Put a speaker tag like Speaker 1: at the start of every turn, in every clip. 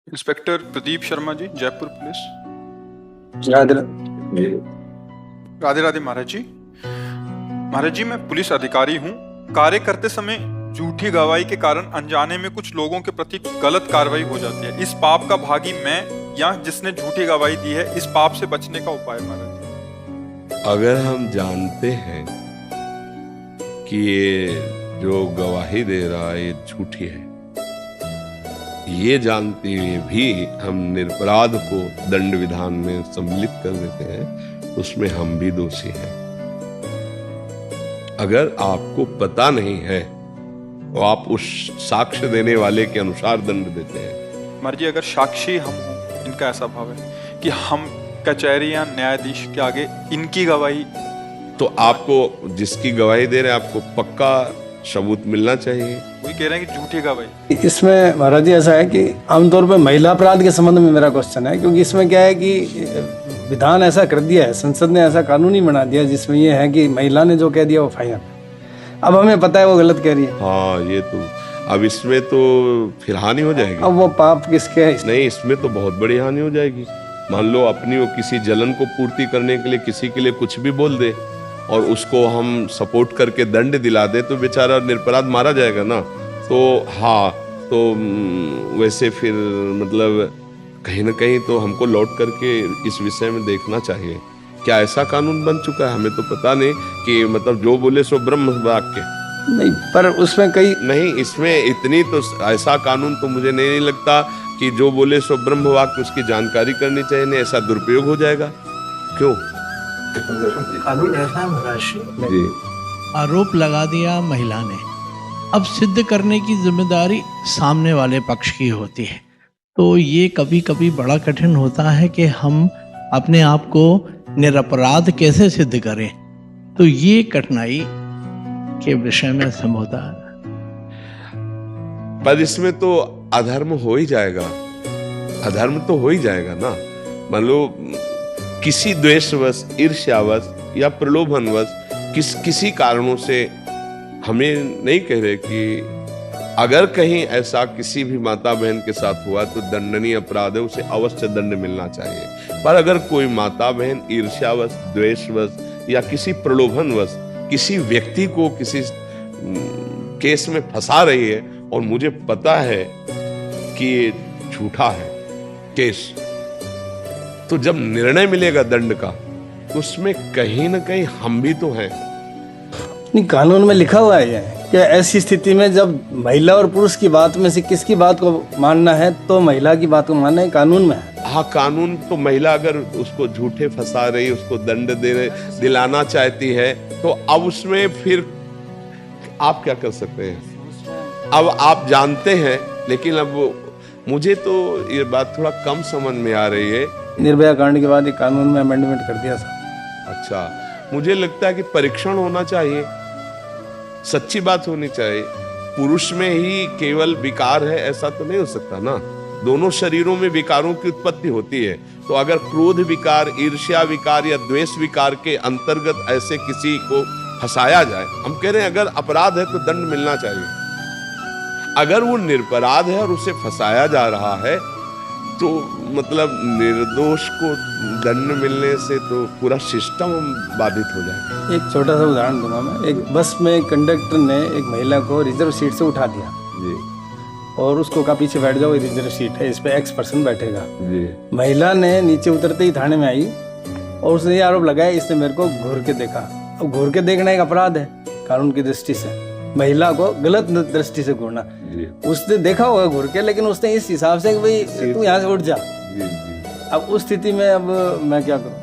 Speaker 1: Inspector Pradeep Sharma ji, Jaipur police.
Speaker 2: Radhe
Speaker 1: Radhe Radhe महाराज जी। महाराज जी, मैं police अधिकारी हूँ। कार्य करते समय झूठी गवाही के कारण अनजाने में कुछ लोगों के प्रति गलत कार्रवाई हो जाती है। इस पाप का भागी मैं या जिसने झूठी गवाही दी है, इस पाप से बचने का उपाय महाराज जी।
Speaker 3: अगर हम जानते हैं कि ये जो गवाही दे रहा है ये झूठी है, ये जानते हुए भी हम निरपराध को दंड विधान में सम्मिलित कर देते हैं, उसमें हम भी दोषी हैं। अगर आपको पता नहीं है तो आप उस साक्ष्य देने वाले के अनुसार दंड देते हैं।
Speaker 1: महाराज जी, अगर साक्षी हम हों, इनका ऐसा भाव है कि हम कचहरी या न्यायाधीश के आगे इनकी गवाही,
Speaker 3: तो आपको जिसकी गवाही दे रहे हैं आपको पक्का सबूत मिलना चाहिए।
Speaker 1: वही कह रहे हैं कि झूठी गवाही।
Speaker 2: इसमें महाराज जी ऐसा है कि आमतौर पर महिला अपराध के संबंध में मेरा क्वेश्चन है, क्योंकि इसमें क्या है कि विधान ऐसा कर दिया है, संसद ने ऐसा कानून ही बना दिया जिसमें ये है कि महिला ने जो कह दिया वो फाइनल। अब हमें पता है वो गलत कह रही है।
Speaker 3: हाँ, ये तो अब इसमें तो फिर हानि हो जाएगी।
Speaker 2: अब वो पाप किसके है?
Speaker 3: नहीं, इसमें तो बहुत बड़ी हानि हो जाएगी। मान लो अपनी वो किसी जलन को पूर्ति करने के लिए किसी के लिए कुछ भी बोल दे और उसको हम सपोर्ट करके दंड दिला दे तो बेचारा निरपराध मारा जाएगा ना। तो हाँ, तो वैसे फिर मतलब कहीं ना कहीं तो हमको लौट करके इस विषय में देखना चाहिए। क्या ऐसा कानून बन चुका है? हमें तो पता नहीं कि मतलब जो बोले सो ब्रह्म वाक्य
Speaker 2: नहीं, पर उसमें कई
Speaker 3: नहीं, इसमें इतनी तो ऐसा कानून तो मुझे नहीं लगता कि जो बोले सो ब्रह्म वाक्य, उसकी जानकारी करनी चाहिए। नहीं, ऐसा दुरुपयोग हो जाएगा। क्यों?
Speaker 4: कानून ऐसा है महाराज
Speaker 3: जी,
Speaker 4: आरोप लगा दिया महिला ने, अब सिद्ध करने की जिम्मेदारी सामने वाले पक्ष की होती है। तो ये कभी कभी बड़ा कठिन होता है कि हम अपने आप को निरपराध कैसे सिद्ध करें। तो ये कठिनाई के विषय में समझौता है।
Speaker 3: पर इसमें तो अधर्म हो ही जाएगा। अधर्म तो हो ही जाएगा ना। मान लो किसी द्वेषवश, ईर्ष्यावश या प्रलोभनवश किसी कारणों से, हमें नहीं कह रहे कि अगर कहीं ऐसा किसी भी माता बहन के साथ हुआ तो दंडनीय अपराध है, उसे अवश्य दंड मिलना चाहिए। पर अगर कोई माता बहन ईर्ष्यावश, द्वेषवश या किसी प्रलोभनवश किसी व्यक्ति को किसी केस में फंसा रही है और मुझे पता है कि ये झूठा है केस, तो जब निर्णय मिलेगा दंड का तो उसमें कहीं ना कहीं हम भी तो हैं।
Speaker 2: नहीं, कानून में लिखा हुआ है कि ऐसी स्थिति में जब महिला और पुरुष की बात में से किसकी बात को मानना है तो महिला की बात को मानना है, कानून में है।
Speaker 3: हाँ, कानून तो महिला अगर उसको झूठे फंसा रही, उसको दंड दिलाना चाहती है तो अब उसमें फिर आप क्या कर सकते हैं? अब आप जानते हैं, लेकिन अब मुझे तो ये बात थोड़ा कम समझ में आ रही है।
Speaker 2: निर्भया कांड के बाद ये कानून में अमेंडमेंट कर दिया था।
Speaker 3: अच्छा, मुझे लगता है कि परीक्षण होना चाहिए, सच्ची बात होनी चाहिए। पुरुष में ही केवल विकार है ऐसा तो नहीं हो सकता ना। दोनों शरीरों में विकारों की उत्पत्ति होती है। तो अगर क्रोध विकार, ईर्ष्या विकार या द्वेष विकार के अंतर्गत ऐसे किसी को फंसाया जाए, हम कह रहे हैं अगर अपराध है तो दंड मिलना चाहिए। अगर वो निरपराध है और उसे फंसाया जा रहा है तो मतलब निर्दोष को दंड मिलने से तो पूरा सिस्टम बाधित हो जाएगा।
Speaker 2: एक छोटा सा उदाहरण दूंगा मैं। एक बस में कंडक्टर ने एक महिला को रिजर्व सीट से उठा दिया
Speaker 3: जी,
Speaker 2: और उसको कहा पीछे बैठ जाओ, ये रिजर्व सीट है, इस पे X पर्सन बैठेगा।
Speaker 3: जी,
Speaker 2: महिला ने नीचे उतरते ही थाने में आई और उसने ये आरोप लगाया इसने मेरे को घूर के देखा। अब घूर के देखना एक अपराध है कानून की दृष्टि से, महिला को गलत दृष्टि से घूरना।
Speaker 3: जी,
Speaker 2: उसने देखा होगा घूर के, लेकिन उसने इस हिसाब से कि भाई तू यहाँ से उठ जा।
Speaker 3: जी, जी।
Speaker 2: अब उस स्थिति में अब मैं क्या करूँ?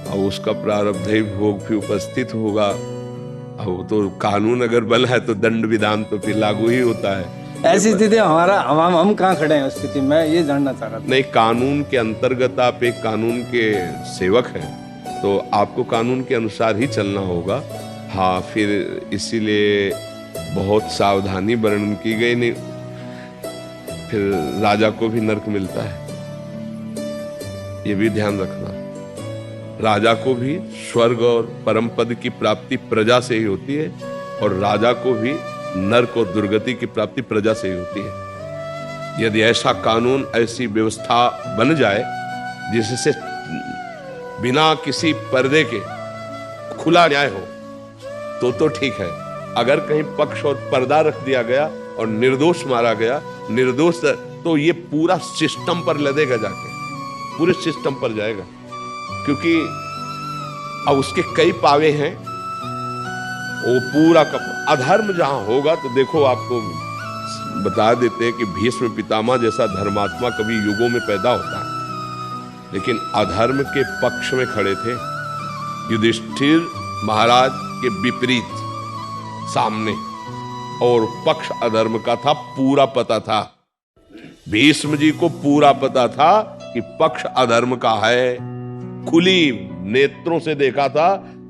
Speaker 3: अब उसका प्रारब्ध भोग भी उपस्थित होगा। अब तो कानून अगर बना है तो दंड विधान तो फिर लागू ही होता है।
Speaker 2: ऐसी स्थिति हमारा हम कहाँ खड़े हैं उस स्थिति में, ये जानना चाह रहा था।
Speaker 3: नहीं, कानून के अंतर्गत आप एक कानून के सेवक हैं तो आपको कानून के अनुसार ही चलना होगा। हाँ, फिर इसीलिए बहुत सावधानी वर्णन की गई। नहीं, फिर राजा को भी नर्क मिलता है, ये भी ध्यान रखना। राजा को भी स्वर्ग और परम पद की प्राप्ति प्रजा से ही होती है और राजा को भी नर्क और दुर्गति की प्राप्ति प्रजा से ही होती है। यदि ऐसा कानून, ऐसी व्यवस्था बन जाए जिससे बिना किसी पर्दे के खुला न्याय हो तो ठीक है। अगर कहीं पक्ष और पर्दा रख दिया गया और निर्दोष मारा गया, निर्दोष, तो ये पूरा सिस्टम पर लदेगा, जाके पूरे सिस्टम पर जाएगा, क्योंकि अब उसके कई पावे हैं। वो पूरा का अधर्म जहां होगा, तो देखो आपको बता देते हैं कि भीष्म पितामह जैसा धर्मात्मा कभी युगों में पैदा होता है, लेकिन अधर्म के पक्ष में खड़े थे युधिष्ठिर महाराज के विपरीत सामने, और पक्ष अधर्म का था, पूरा पता था। भीष्म जी को पूरा पता था कि पक्ष अधर्म का है, खुली नेत्रों से देखा था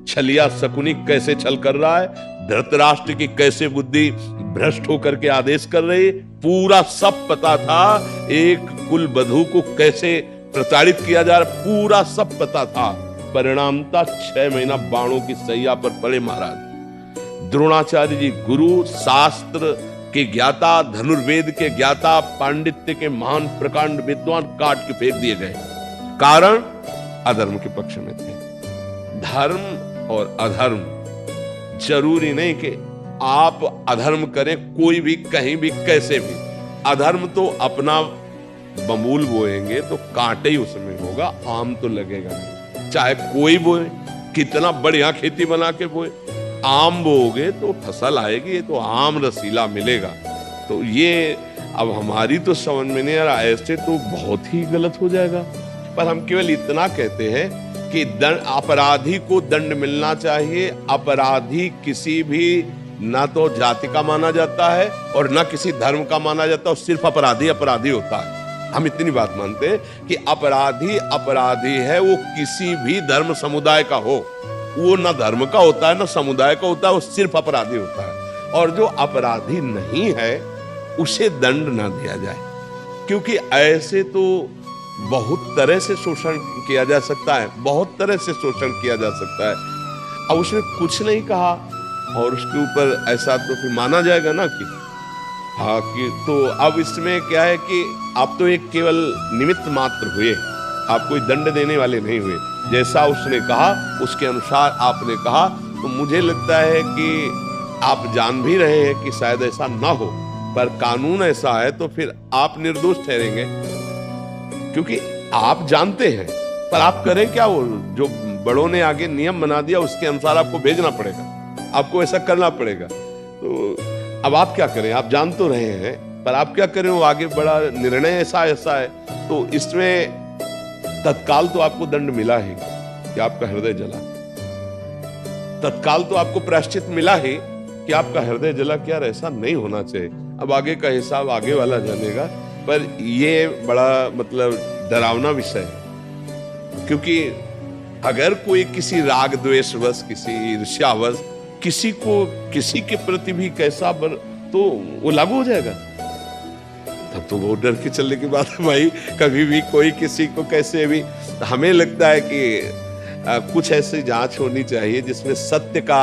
Speaker 3: छलिया शकुनी कैसे छल कर रहा है, धृतराष्ट्र की कैसे बुद्धि भ्रष्ट होकर के आदेश कर रही, पूरा सब पता था। एक कुल वधू को कैसे प्रताड़ित किया जा रहा, पूरा सब पता था। परिणाम था 6 महीना बाणों की सैया पर पड़े महाराज। द्रोणाचार्य जी गुरु, शास्त्र के ज्ञाता, धनुर्वेद के ज्ञाता, पांडित्य के महान प्रकांड विद्वान काट के फेंक दिए गए, कारण अधर्म के पक्ष में थे। धर्म और अधर्म, जरूरी नहीं कि आप अधर्म करें कोई भी, कहीं भी, कैसे भी। अधर्म तो अपना बमूल बोएंगे तो कांटे ही उसमें होगा, आम तो लगेगा नहीं। चाहे कोई बोए, कितना बढ़िया खेती बना के बोए, आम बोओगे तो फसल आएगी, तो आम रसीला मिलेगा। तो ये अब हमारी तो समझ में नहीं आ रहा, ऐसे तो बहुत ही गलत हो जाएगा। पर हम केवल इतना कहते हैं कि अपराधी को दंड मिलना चाहिए। अपराधी किसी भी ना तो जाति का माना जाता है और ना किसी धर्म का माना जाता है, सिर्फ अपराधी अपराधी होता है। हम इतनी बात मानते हैं कि अपराधी अपराधी है, वो किसी भी धर्म समुदाय का हो, वो ना धर्म का होता है ना समुदाय का होता है, वो सिर्फ अपराधी होता है। और जो अपराधी नहीं है उसे दंड ना दिया जाए, क्योंकि ऐसे तो बहुत तरह से शोषण किया जा सकता है, बहुत तरह से शोषण किया जा सकता है। अब उसने कुछ नहीं कहा और उसके ऊपर ऐसा तो फिर माना जाएगा ना कि हाँ कि, तो अब इसमें क्या है कि आप तो एक केवल निमित्त मात्र हुए, आप कोई दंड देने वाले नहीं हुए। जैसा उसने कहा उसके अनुसार आपने कहा, तो मुझे लगता है कि आप जान भी रहे हैं कि शायद ऐसा ना हो, पर कानून ऐसा है तो फिर आप निर्दोष ठहरेंगे, क्योंकि आप जानते हैं, पर आप करें क्या, वो जो बड़ों ने आगे नियम बना दिया उसके अनुसार आपको भेजना पड़ेगा, आपको ऐसा करना पड़ेगा। तो अब आप क्या करें, आप जान तो रहे हैं, पर आप क्या करें, वो आगे बड़ा निर्णय ऐसा है, तो इसमें तत्काल तो आपको दंड मिला ही कि आपका हृदय जला, तत्काल तो आपको प्रायश्चित मिला ही कि आपका हृदय जला। क्या ऐसा नहीं होना चाहिए। अब आगे का हिसाब आगे वाला जानेगा, पर ये बड़ा मतलब डरावना विषय है, क्योंकि अगर कोई किसी राग द्वेषवश, किसी ईर्ष्यावश किसी को किसी के प्रति भी कैसा तो वो लागू हो जाएगा। तब तो बहुत डर के चलने की बात है भाई, कभी भी कोई किसी को कैसे भी। हमें लगता है कि कुछ ऐसी जांच होनी चाहिए जिसमें सत्य का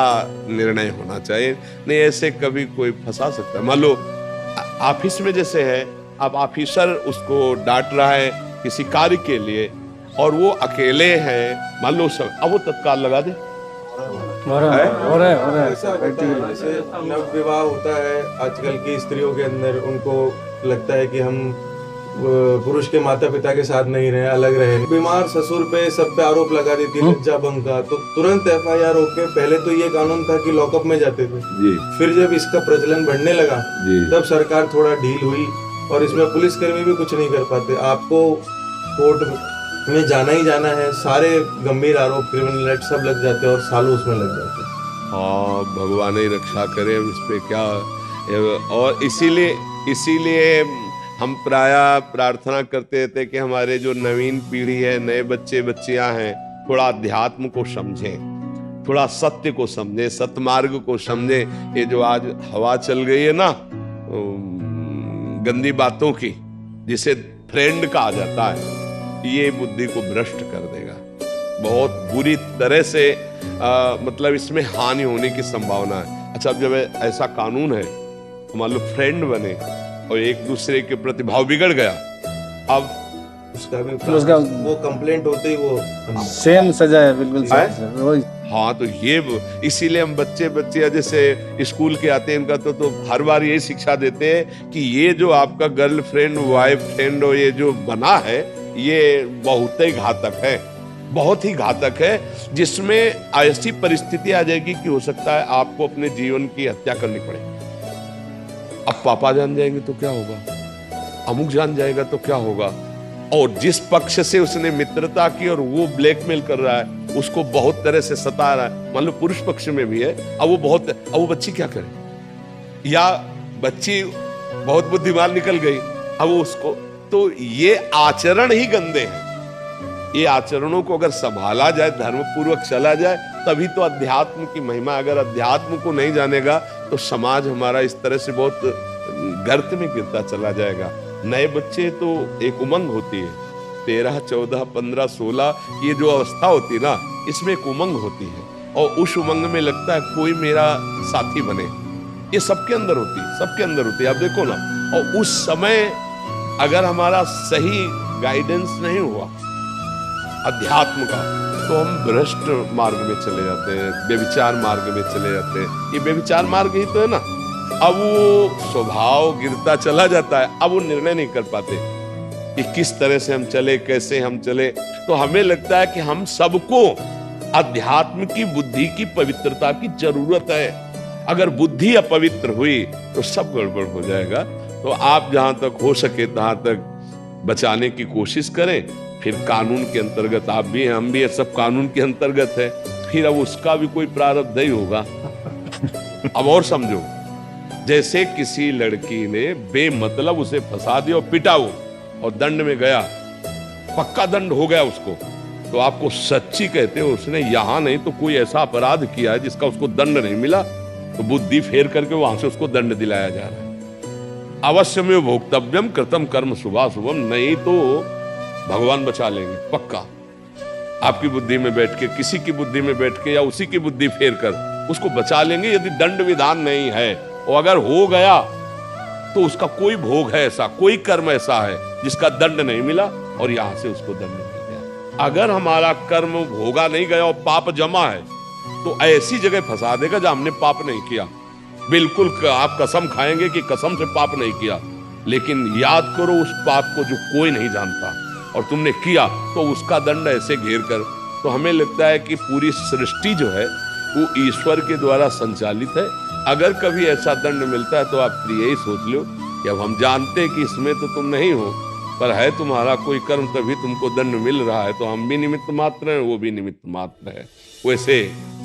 Speaker 3: निर्णय होना चाहिए, नहीं ऐसे कभी कोई फंसा सकता है। मान लो ऑफिस में जैसे है, अब ऑफिसर उसको डांट रहा है किसी कार्य के लिए और वो अकेले हैं, मान लो सब, अब वो तत्काल लगा दे।
Speaker 2: हो रहा है।
Speaker 5: जैसे नव विवाह होता है आजकल की स्त्रियों के अंदर, उनको लगता है कि हम पुरुष के माता पिता के साथ नहीं रहे, अलग रहे। बीमार ससुर पे सब पे आरोप लगा देती है लज्जा भंग का, तो तुरंत FIR होके, पहले तो ये कानून था कि लॉकअप में जाते थे जी, फिर जब इसका प्रचलन बढ़ने लगा तब सरकार थोड़ा ढील हुई और इसमें पुलिसकर्मी भी कुछ नहीं कर पाते। आपको कोर्ट में जाना ही जाना है, सारे गंभीर आरोप, क्रिमिनल एक्ट सब लग जाते हैं और सालों उसमें लग जाते हैं।
Speaker 3: हाँ, भगवान ही रक्षा करे इस पे क्या। और इसीलिए हम प्राय प्रार्थना करते थे कि हमारे जो नवीन पीढ़ी है, नए बच्चे बच्चियां हैं, थोड़ा अध्यात्म को समझें, थोड़ा सत्य को समझें, सतमार्ग को समझें। ये जो आज हवा चल गई है ना गंदी बातों की, जिसे फ्रेंड कहा जाता है, ये बुद्धि को भ्रष्ट कर देगा बहुत बुरी तरह से। मतलब इसमें हानि होने की संभावना है। अच्छा, अब जब ऐसा कानून है तो मान लो फ्रेंड बने और एक दूसरे के प्रति भाव बिगड़ गया, अब
Speaker 5: उसका भी
Speaker 2: उसका
Speaker 5: वो कंप्लेंट होते ही वो
Speaker 2: सेम सजा है, बिल्कुल वही।
Speaker 3: हाँ, तो ये इसीलिए हम बच्चे जैसे स्कूल के आते हैं, इनका तो हर बार यही शिक्षा देते हैं कि ये जो आपका गर्लफ्रेंड वाइफ फ्रेंड और ये जो बना है, ये बहुत ही घातक है, बहुत ही घातक है, जिसमें ऐसी परिस्थिति आ जाएगी कि हो सकता है आपको अपने जीवन की हत्या करनी पड़े। अब पापा जान जाएंगे तो क्या होगा, अमुक जान जाएगा तो क्या होगा, और जिस पक्ष से उसने मित्रता की और वो ब्लैकमेल कर रहा है, उसको बहुत तरह से सता रहा है, मान लो पुरुष पक्ष में भी है, अब वो बच्ची क्या करे, या बच्ची बहुत बुद्धिमान निकल गई, अब उसको, तो ये आचरण ही गंदे हैं। ये आचरणों को अगर संभाला जाए, धर्म पूर्वक चला जाए, तभी तो अध्यात्म की महिमा। अगर अध्यात्म को नहीं जानेगा तो समाज हमारा इस तरह से बहुत गर्त में गिरता चला जाएगा। नए बच्चे तो एक उमंग होती है, 13, 14, 15, 16 ये जो अवस्था होती है ना, इसमें एक उमंग होती है, और उस उमंग में लगता है कोई मेरा साथी बने। ये सबके अंदर होती है, सबके अंदर होती है, आप देखो ना। और उस समय अगर हमारा सही गाइडेंस नहीं हुआ अध्यात्म का, तो हम भ्रष्ट मार्ग में चले जाते हैं, व्यभिचार मार्ग में चले जाते हैं। ये व्यभिचार मार्ग ही तो है ना। अब वो स्वभाव गिरता चला जाता है, अब वो निर्णय नहीं कर पाते कि किस तरह से हम चले, कैसे हम चले। तो हमें लगता है कि हम सबको अध्यात्म की, बुद्धि की, पवित्रता की जरूरत है। अगर बुद्धि अपवित्र हुई तो सब गड़बड़ हो जाएगा। तो आप जहां तक हो सके तहां तक बचाने की कोशिश करें। फिर कानून के अंतर्गत आप भी हैं, हम भी हैं, सब कानून के अंतर्गत है। फिर अब उसका भी कोई प्रारब्ध नहीं होगा। अब और समझो, जैसे किसी लड़की ने बेमतलब उसे फंसा दिया और पिटा वो, और दंड में गया, पक्का दंड हो गया उसको, तो आपको सच्ची कहते हो उसने यहाँ नहीं तो कोई ऐसा अपराध किया है जिसका उसको दंड नहीं मिला, तो बुद्धि फेर करके वहां से उसको दंड दिलाया जा रहा है। अवश्य में भोक्तव्यम कृतम कर्म शुभाशुभम, नहीं तो भगवान बचा लेंगे पक्का। आपकी बुद्धि में बैठ के, किसी की बुद्धि में बैठ के, या उसी की बुद्धि फेर कर उसको बचा लेंगे, यदि दंड विधान नहीं है। और अगर हो गया तो उसका कोई भोग है ऐसा, कोई कर्म ऐसा है जिसका दंड नहीं मिला और यहां से उसको दंड मिल गया। अगर हमारा कर्म भोगा नहीं गया और पाप जमा है, तो ऐसी जगह फंसा देगा जहां हमने पाप नहीं किया। बिल्कुल आप कसम खाएंगे कि कसम से पाप नहीं किया, लेकिन याद करो उस पाप को जो कोई नहीं जानता और तुमने किया, तो उसका दंड ऐसे घेर कर। तो हमें लगता है कि पूरी सृष्टि जो है वो ईश्वर के द्वारा संचालित है। अगर कभी ऐसा दंड मिलता है तो आप यही सोच लो कि अब हम जानते हैं कि इसमें तो तुम नहीं हो, पर है तुम्हारा कोई कर्म तभी तुमको दंड मिल रहा है। तो हम भी निमित्त मात्र हैं, वो भी निमित्त मात्र है। वैसे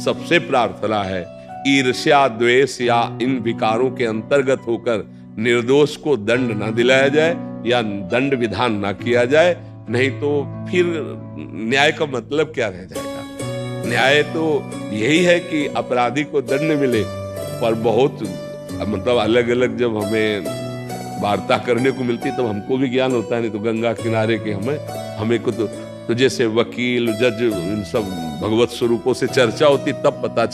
Speaker 3: सबसे प्रार्थना है ईर्ष्या, द्वेष या इन विकारों के अंतर्गत होकर निर्दोष को दंड न दिलाया जाए या दंड विधान न किया जाए, नहीं तो फिर न्याय का मतलब क्या रह जाएगा। न्याय तो यही है कि अपराधी को दंड मिले, पर बहुत मतलब अलग अलग जब हमें वार्ता करने को मिलती है तब हमको भी ज्ञान होता है। नहीं तो गंगा किनारे के हमें को तो जैसे वकील, जज, इन सब भगवत स्वरूपों से चर्चा होती तब पता